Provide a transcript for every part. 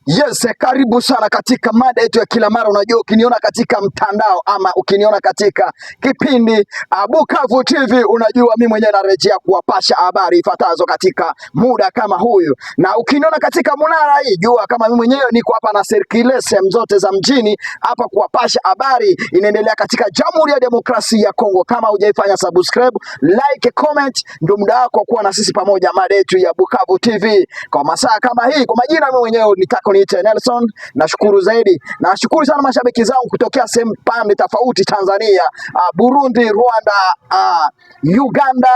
Yes, karibu sana katika mada yetu ya kila mara. Unajua, ukiniona katika mtandao ama ukiniona katika kipindi Bukavu TV, unajua mimi mwenyewe narejea kuwapasha habari ifuatazo katika muda kama huyu. Na ukiniona katika munara hii, jua kama mimi mwenyewe niko hapa na serikali sehemu zote za mjini hapa kuwapasha habari inaendelea katika Jamhuri ya Demokrasia ya Kongo. Kama hujaifanya subscribe, like, comment, ndio muda wako kuwa na sisi pamoja mada yetu ya Bukavu TV kwa masaa kama hii. Kwa majina mimi mwenyewe niite Nelson. Nashukuru zaidi. Nashukuru sana mashabiki zangu kutokea sehemu pande tofauti, Tanzania, Burundi, Rwanda, Uganda,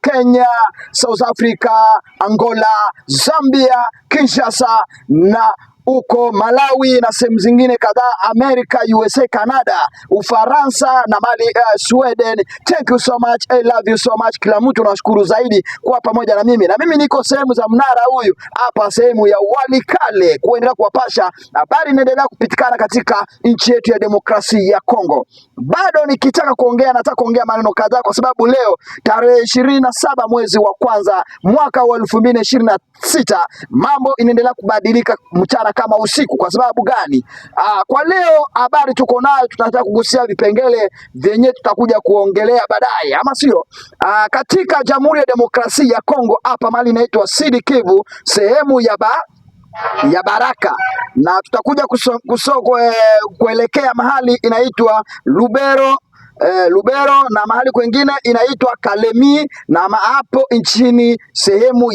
Kenya, South Africa, Angola, Zambia, Kinshasa na uko Malawi na sehemu zingine kadhaa, America, USA, Canada, Ufaransa na Mali, Sweden. Thank you so much, I love you so much. Kila mtu nashukuru zaidi kwa pamoja na mimi. Na mimi niko sehemu za mnara huyu hapa, sehemu ya Walikale, kuendelea kuwapasha habari inaendelea kupitikana katika nchi yetu ya demokrasia ya Kongo. Bado nikitaka kuongea, nataka kuongea maneno kadhaa kwa sababu leo tarehe 27 mwezi wa kwanza mwaka wa 2026 mambo inaendelea kubadilika mchana kama usiku. Kwa sababu gani? Kwa leo habari tuko nayo, tunataka kugusia vipengele vyenye tutakuja kuongelea baadaye, ama sio? Katika Jamhuri ya Demokrasia ya Kongo hapa mahali inaitwa Sud Kivu, sehemu ya Baraka, na tutakuja kuelekea mahali inaitwa Lubero na mahali kwengine inaitwa Kalemi na hapo nchini sehemu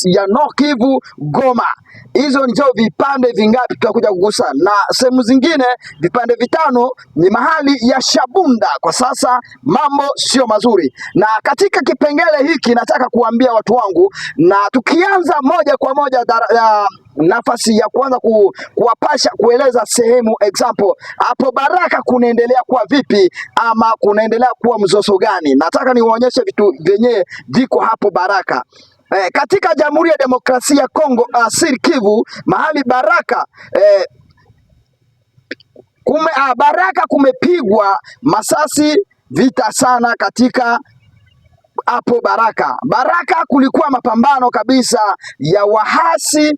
ya Nord Kivu, Goma. Hizo ndio vipande vingapi tutakuja kugusa, na sehemu zingine vipande vitano ni mahali ya Shabunda. Kwa sasa mambo sio mazuri, na katika kipengele hiki nataka kuambia watu wangu, na tukianza moja kwa moja nafasi ya kwanza kuwapasha kueleza sehemu example hapo Baraka kunaendelea kuwa vipi ama kunaendelea kuwa mzozo gani. Nataka niwaonyeshe vitu vyenye viko hapo Baraka. Katika Jamhuri ya Demokrasia ya Kongo, Sud Kivu, mahali Baraka Baraka kumepigwa masasi vita sana katika hapo Baraka kulikuwa mapambano kabisa ya wahasi.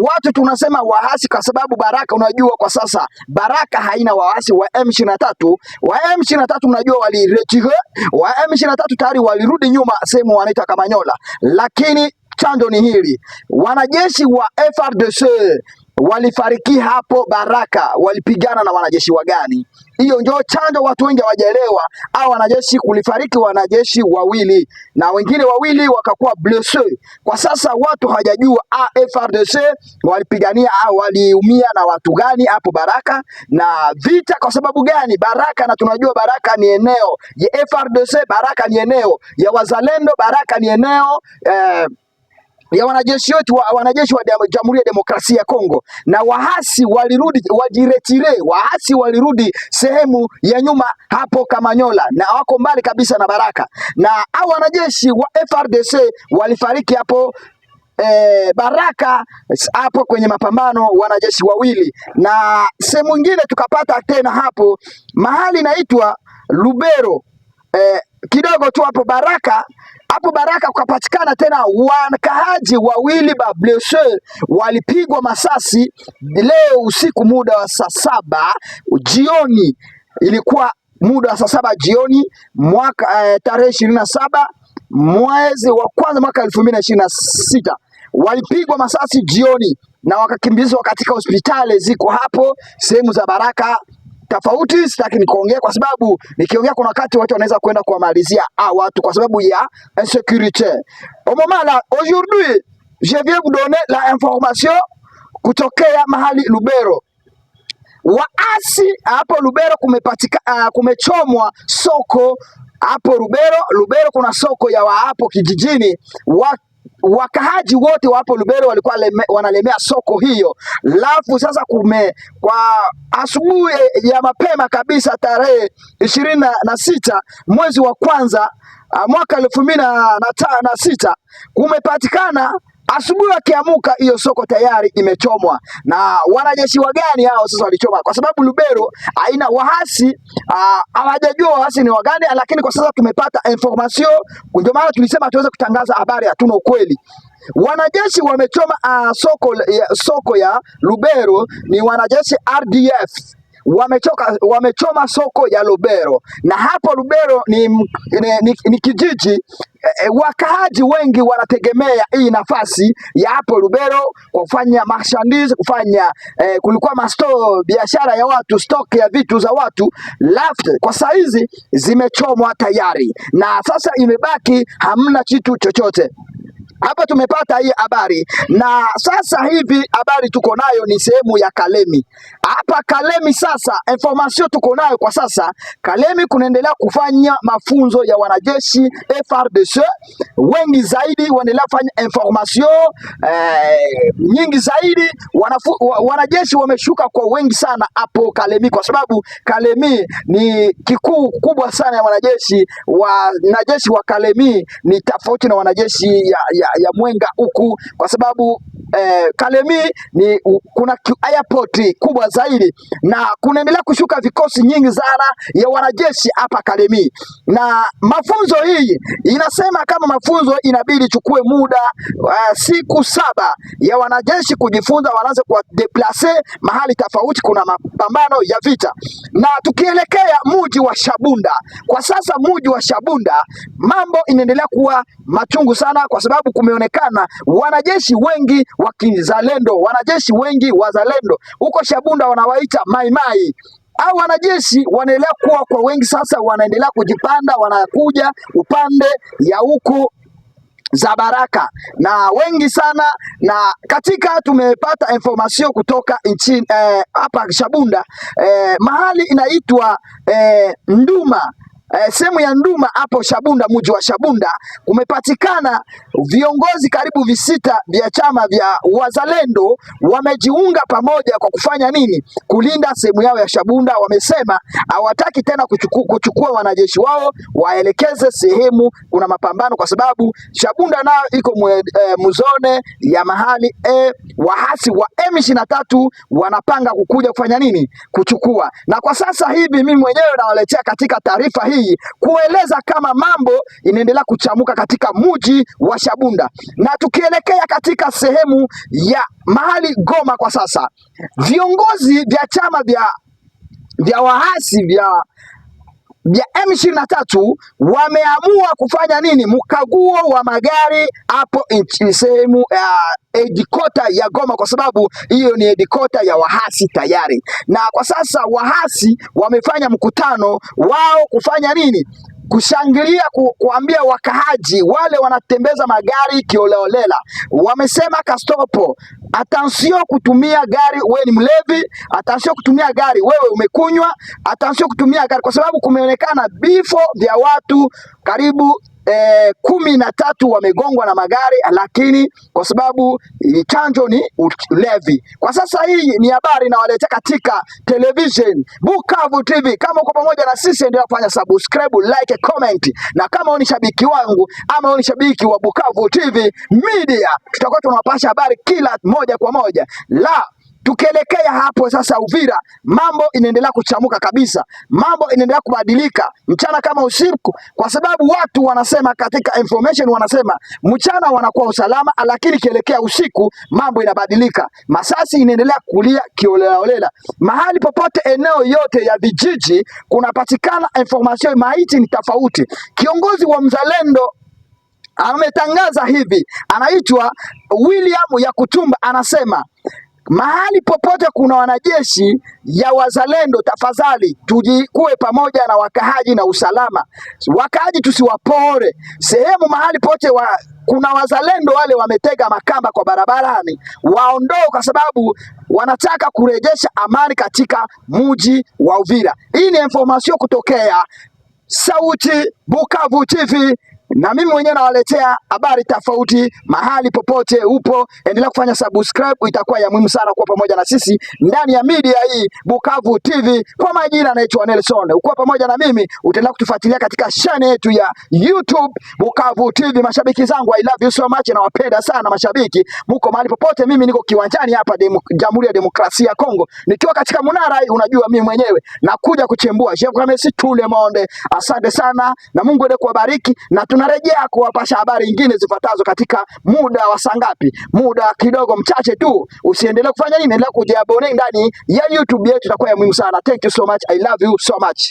Watu tunasema wahasi kwa sababu Baraka, unajua kwa sasa Baraka haina wahasi wa M23. Wa M23 unajua waliretire, wa M23 tayari walirudi nyuma sehemu wanaita Kamanyola. Lakini chanjo ni hili, wanajeshi wa FARDC walifariki hapo Baraka. Walipigana na wanajeshi wa gani? Hiyo ndio chanjo watu wengi hawajaelewa. Au wanajeshi kulifariki wanajeshi wawili na wengine wawili wakakuwa blessé. Kwa sasa watu hawajajua FARDC walipigania au waliumia na watu gani hapo Baraka na vita kwa sababu gani Baraka. Na tunajua Baraka ni eneo ya FARDC, Baraka ni eneo ya wazalendo, Baraka ni eneo ya wanajeshi wetu, wanajeshi wa Jamhuri ya Demokrasia ya Kongo. Na wahasi walirudi, wajiretire, wahasi walirudi sehemu ya nyuma hapo Kamanyola na wako mbali kabisa na Baraka. Na hao wanajeshi wa FARDC walifariki hapo Baraka hapo kwenye mapambano, wanajeshi wawili. Na sehemu nyingine tukapata tena hapo mahali inaitwa Lubero, kidogo tu hapo Baraka. Hapo Baraka kukapatikana tena wakaaji wawili blessé, walipigwa masasi leo usiku muda wa saa 7 jioni. Ilikuwa muda wa saa 7 jioni mwaka tarehe 27 mwezi wa kwanza mwaka 2026. Walipigwa masasi jioni na wakakimbizwa katika hospitali ziko hapo sehemu za Baraka tofauti. Sitaki nikuongea kwa sababu nikiongea kuna wakati watu wanaweza kwenda kuwamalizia watu kwa sababu ya insécurité. Au moment là, aujourd'hui, je viens vous donner la information kutokea mahali Lubero. Waasi hapo Lubero kumechomwa soko hapo Lubero kuna soko ya hapo kijijini. Wakahaji wote wa hapo Lubero walikuwa wanalemea soko hiyo. Lafu sasa kwa asubuhi ya mapema kabisa tarehe 26 mwezi wa kwanza mwaka 2026 kumepatikana asubuhi wakiamuka hiyo soko tayari imechomwa. Na wanajeshi wa gani hao sasa walichoma? Kwa sababu Lubero haina wahasi, hawajajua wahasi ni wagani, lakini kwa sasa tumepata information, ndio maana tulisema tuweze kutangaza habari, hatuna ukweli. wanajeshi wamechoma soko ya Lubero, ni wanajeshi RDF wamechoma soko ya Lubero, na hapo Lubero ni kijiji. Wakaaji wengi wanategemea hii nafasi ya hapo Lubero kufanya mashandizi, kulikuwa masto biashara ya watu, stock ya vitu za watu left. Kwa saizi zimechomwa tayari, na sasa imebaki hamna kitu chochote. Hapa tumepata hii habari, na sasa hivi habari tuko nayo ni sehemu ya Kalemi. Hapa Kalemi sasa information tuko nayo kwa sasa, Kalemi kunaendelea kufanya mafunzo ya wanajeshi FARDC wengi zaidi, wanaendelea kufanya information nyingi zaidi. Wanajeshi wameshuka kwa wengi sana hapo Kalemi, kwa sababu Kalemi ni kikuu kubwa sana ya wanajeshi. Wanajeshi wa Kalemi ni tofauti na wanajeshi ya Mwenga huku, kwa sababu Kalemi kuna airport kubwa zaidi, na kunaendelea kushuka vikosi nyingi sana ya wanajeshi hapa Kalemi. Na mafunzo hii inasema kama mafunzo inabidi chukue muda siku 7 ya wanajeshi kujifunza, wanaanza kwa deplace mahali tofauti, kuna mapambano ya vita. Na tukielekea mji wa Shabunda, kwa sasa mji wa Shabunda mambo inaendelea kuwa machungu sana, kwa sababu kumeonekana wanajeshi wengi wa kizalendo, wanajeshi wengi wazalendo huko Shabunda wanawaita maimai. Au wanajeshi wanaendelea kuwa kwa wengi sasa, wanaendelea kujipanda, wanakuja upande ya huku za Baraka na wengi sana. Na katika tumepata information kutoka nchini hapa Shabunda, mahali inaitwa Nduma, sehemu ya Nduma hapo Shabunda, mji wa Shabunda, kumepatikana viongozi karibu 6 vya chama vya wazalendo wamejiunga pamoja kwa kufanya nini? Kulinda sehemu yao ya Shabunda. Wamesema hawataki tena kuchukua wanajeshi wao waelekeze sehemu kuna mapambano, kwa sababu Shabunda nayo iko mzone ya mahali wahasi wa M23 wanapanga kukuja kufanya nini? Kuchukua. Na kwa sasa hivi mimi mwenyewe nawaletea katika taarifa hii kueleza kama mambo inaendelea kuchamuka katika mji wa Shabunda. Na tukielekea katika sehemu ya mahali Goma, kwa sasa viongozi vya chama vya wahasi vya M23 wameamua kufanya nini? Mkaguo wa magari hapo sehemu headquarter ya Goma, kwa sababu hiyo ni headquarter ya wahasi tayari. Na kwa sasa wahasi wamefanya mkutano wao kufanya nini? Kushangilia, kuambia wakahaji wale wanatembeza magari kioleolela. Wamesema kastopo, attention kutumia gari wewe ni mlevi, attention kutumia gari wewe umekunywa, attention kutumia gari, kwa sababu kumeonekana vifo vya watu karibu 13 wamegongwa na magari, lakini kwa sababu chanjo ni ulevi. Kwa sasa hii ni habari nawaletea katika television Bukavu TV. Kama uko pamoja na sisi, endelea kufanya subscribe, like, comment, na kama ni shabiki wangu ama ni shabiki wa Bukavu TV Media, tutakuwa tunawapasha habari kila moja kwa moja. Tukielekea hapo sasa Uvira, mambo inaendelea kuchamuka kabisa, mambo inaendelea kubadilika mchana kama usiku, kwa sababu watu wanasema katika information wanasema mchana wanakuwa usalama, lakini kielekea usiku mambo inabadilika. Masasi inaendelea kulia kiolelaolela mahali popote, eneo yote ya vijiji kunapatikana information, maiti ni tofauti. Kiongozi wa mzalendo ametangaza hivi, anaitwa William Yakutumba, anasema mahali popote kuna wanajeshi ya wazalendo, tafadhali tujikuwe pamoja na wakahaji na usalama. Wakahaji tusiwapore. Sehemu mahali pote kuna wazalendo wale wametega makamba kwa barabarani, waondoe, kwa sababu wanataka kurejesha amani katika mji wa Uvira. Hii ni information kutokea Sauti Bukavu TV, na mimi mwenyewe nawaletea habari tofauti mahali popote upo. Endelea kufanya subscribe, itakuwa ya muhimu sana kuwa pamoja na sisi ndani ya media hii Bukavu TV. Kwa majina naitwa Nelson, uko pamoja na mimi, utaendelea kutufuatilia katika channel yetu ya YouTube Bukavu TV. Mashabiki zangu, I love you so much, na wapenda sana mashabiki, mko mahali popote. Mimi niko kiwanjani hapa Jamhuri ya Demokrasia ya Kongo, nikiwa katika Munara. Unajua mimi mwenyewe nakuja kuchembua Jean Messi tout le monde. Asante sana na Mungu ndiye kuwabariki, na tunarejea kuwapasha habari nyingine zifuatazo katika muda wa saa ngapi? Muda kidogo mchache tu. Usiendelee kufanya nini? Endelea kujiabone ndani ya YouTube yetu, itakuwa ya muhimu sana. Thank you so much. I love you so much.